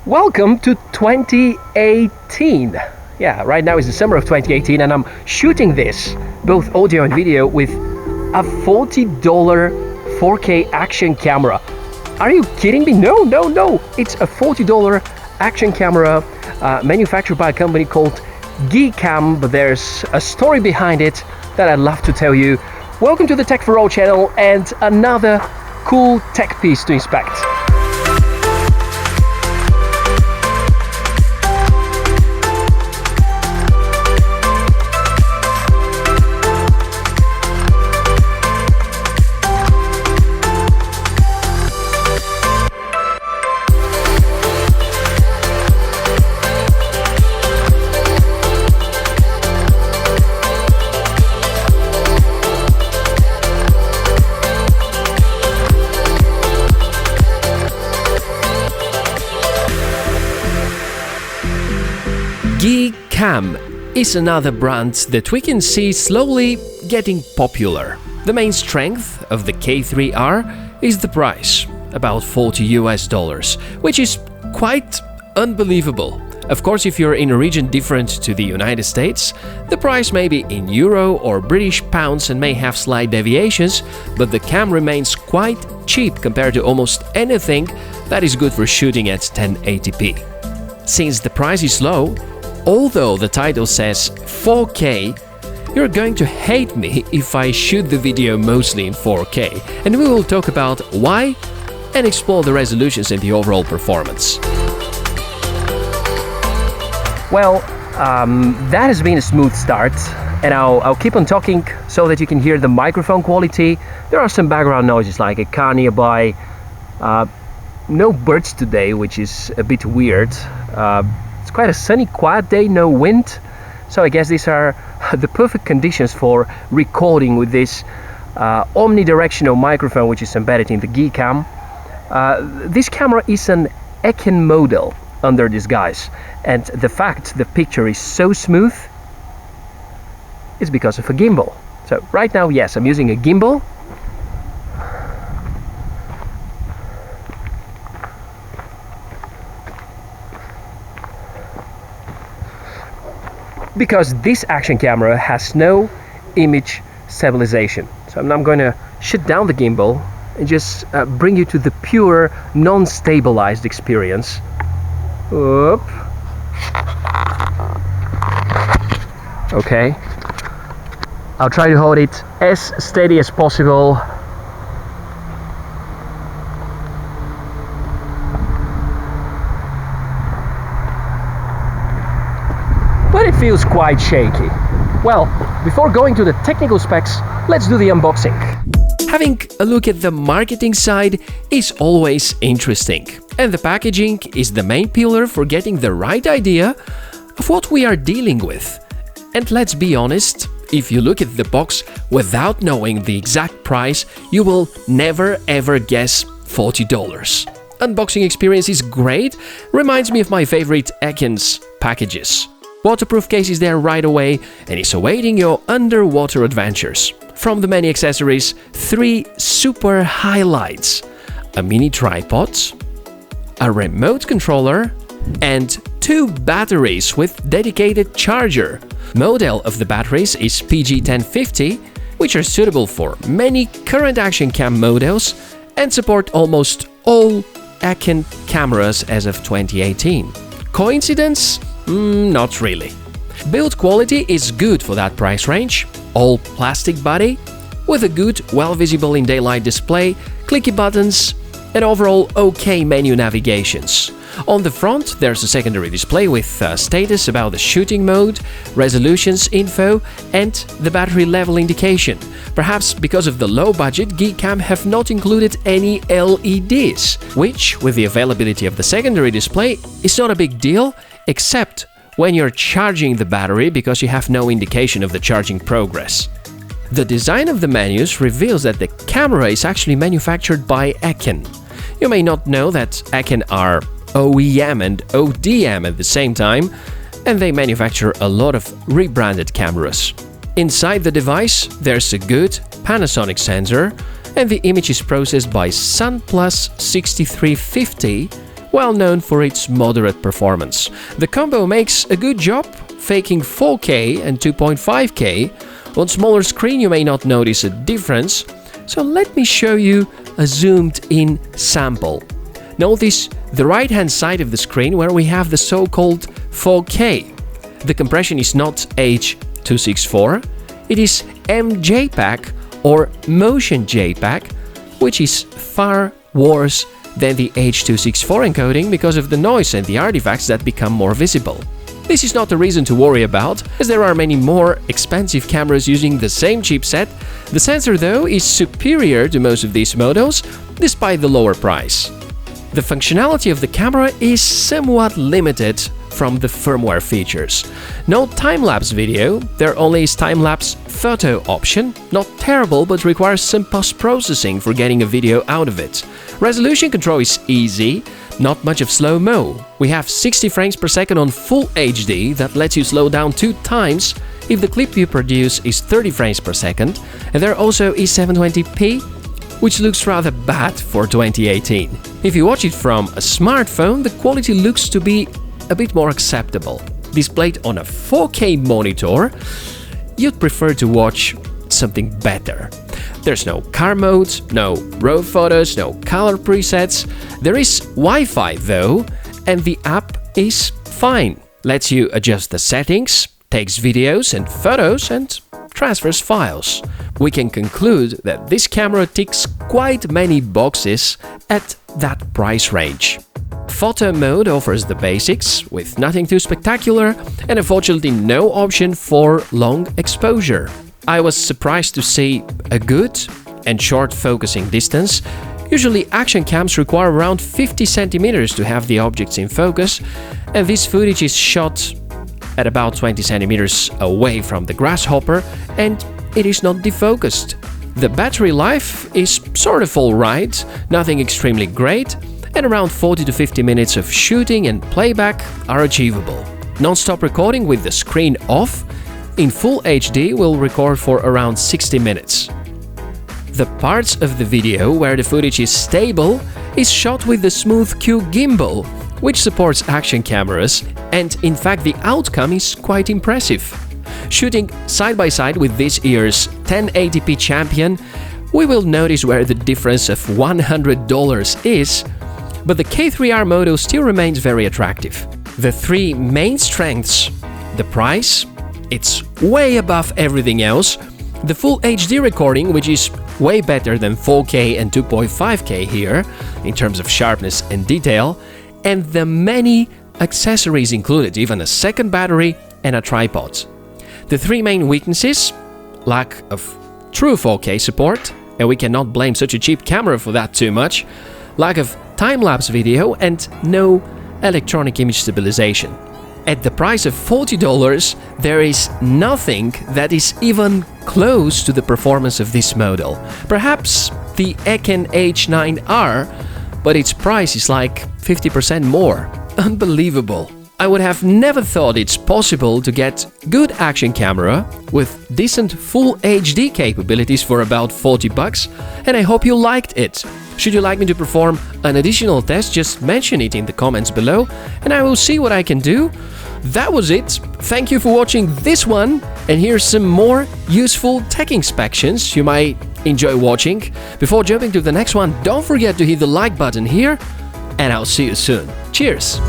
Welcome to 2018. Yeah, right now is the summer of 2018 and I'm shooting this, both audio and video, with a $40 4K action camera. Are you kidding me? No. It's a $40 action camera manufactured by a company called GeeKam, but there's a story behind it that I'd love to tell you. Welcome to the Tech for All channel and another cool tech piece to inspect. GeeKam is another brand that we can see slowly getting popular. The main strength of the K3r is the price, about $40 US, which is quite unbelievable. Of course, if you're in a region different to the United States, the price may be in euro or British pounds and may have slight deviations, but the cam remains quite cheap compared to almost anything that is good for shooting at 1080p. Since the price is low, although the title says 4K, you're going to hate me if I shoot the video mostly in 4K, and we will talk about why and explore the resolutions and the overall performance. Well, that has been a smooth start, and I'll keep on talking so that you can hear the microphone quality. There are some background noises like a car nearby. No birds today, which is a bit weird. It's quite a sunny, quiet day, no wind. So I guess these are the perfect conditions for recording with this omnidirectional microphone which is embedded in the GeeKam. This camera is an Eken model under disguise, and the fact the picture is so smooth is because of a gimbal. So right now, yes, I'm using a gimbal. Because this action camera has no image stabilization. So I'm going to shut down the gimbal and just bring you to the pure non-stabilized experience. Oop. Okay. I'll try to hold it as steady as possible. But it feels quite shaky. Well, before going to the technical specs, let's do the unboxing. Having a look at the marketing side is always interesting, and the packaging is the main pillar for getting the right idea of what we are dealing with. And let's be honest, if you look at the box without knowing the exact price, you will never ever guess $40. Unboxing experience is great, reminds me of my favorite Eken's packages. Waterproof case is there right away and is awaiting your underwater adventures. From the many accessories, 3 super highlights: a mini tripod, a remote controller, and 2 batteries with dedicated charger. Model of the batteries is PG1050, which are suitable for many current action cam models and support almost all Eken cameras as of 2018. Coincidence? Not really. Build quality is good for that price range. All plastic body with a good, well visible in daylight display, clicky buttons, and overall okay menu navigations. On the front, there's a secondary display with status about the shooting mode, resolutions info, and the battery level indication. Perhaps because of the low budget, GeeKam have not included any LEDs, which, with the availability of the secondary display, is not a big deal, except when you're charging the battery because you have no indication of the charging progress. The design of the menus reveals that the camera is actually manufactured by Eken. You may not know that Eken are OEM and ODM at the same time, and they manufacture a lot of rebranded cameras. Inside the device, there's a good Panasonic sensor, and the image is processed by SunPlus 6350 well known for its moderate performance. The combo makes a good job, faking 4K and 2.5K. On smaller screen you may not notice a difference, so let me show you a zoomed-in sample. Notice the right-hand side of the screen where we have the so-called 4K. The compression is not H.264, it is MJPEG or Motion JPEG, which is far worse than the H.264 encoding because of the noise and the artifacts that become more visible. This is not a reason to worry about, as there are many more expensive cameras using the same chipset. The sensor, though, is superior to most of these models, despite the lower price. The functionality of the camera is somewhat limited from the firmware features. No time-lapse video, there only is time-lapse photo option. Not terrible, but requires some post-processing for getting a video out of it. Resolution control is easy, not much of slow-mo. We have 60 frames per second on Full HD that lets you slow down 2 times if the clip you produce is 30 frames per second, and there also is 720p, which looks rather bad for 2018. If you watch it from a smartphone, the quality looks to be a bit more acceptable. Displayed on a 4K monitor, you'd prefer to watch something better. There's no car mode, no RAW photos, no color presets. There is Wi-Fi though, and the app is fine. Lets you adjust the settings, takes videos and photos, and transfers files. We can conclude that this camera ticks quite many boxes at that price range. Photo mode offers the basics, with nothing too spectacular, and unfortunately no option for long exposure. I was surprised to see a good and short focusing distance. Usually action cams require around 50 centimeters to have the objects in focus, and this footage is shot at about 20 centimeters away from the grasshopper, and it is not defocused. The battery life is sort of alright, nothing extremely great, and around 40 to 50 minutes of shooting and playback are achievable. Non-stop recording with the screen off in Full HD will record for around 60 minutes. The parts of the video where the footage is stable is shot with the Smooth Q gimbal, which supports action cameras, and in fact the outcome is quite impressive. Shooting side by side with this year's 1080p Champion, we will notice where the difference of $100 is, but the K3r model still remains very attractive. The 3 main strengths: the price, it's way above everything else, the Full HD recording, which is way better than 4K and 2.5K here in terms of sharpness and detail, and the many accessories included, even a second battery and a tripod. The 3 main weaknesses: lack of true 4K support, and we cannot blame such a cheap camera for that too much, lack of time-lapse video, and no electronic image stabilization. At the price of $40, there is nothing that is even close to the performance of this model. Perhaps the Eken H9R, but its price is like 50% more. Unbelievable. I would have never thought it's possible to get good action camera with decent Full HD capabilities for about $40, and I hope you liked it. Should you like me to perform an additional test, just mention it in the comments below and I will see what I can do. That was it. Thank you for watching this one, and here's some more useful tech inspections you might enjoy watching. Before jumping to the next one, don't forget to hit the like button here, and I'll see you soon. Cheers!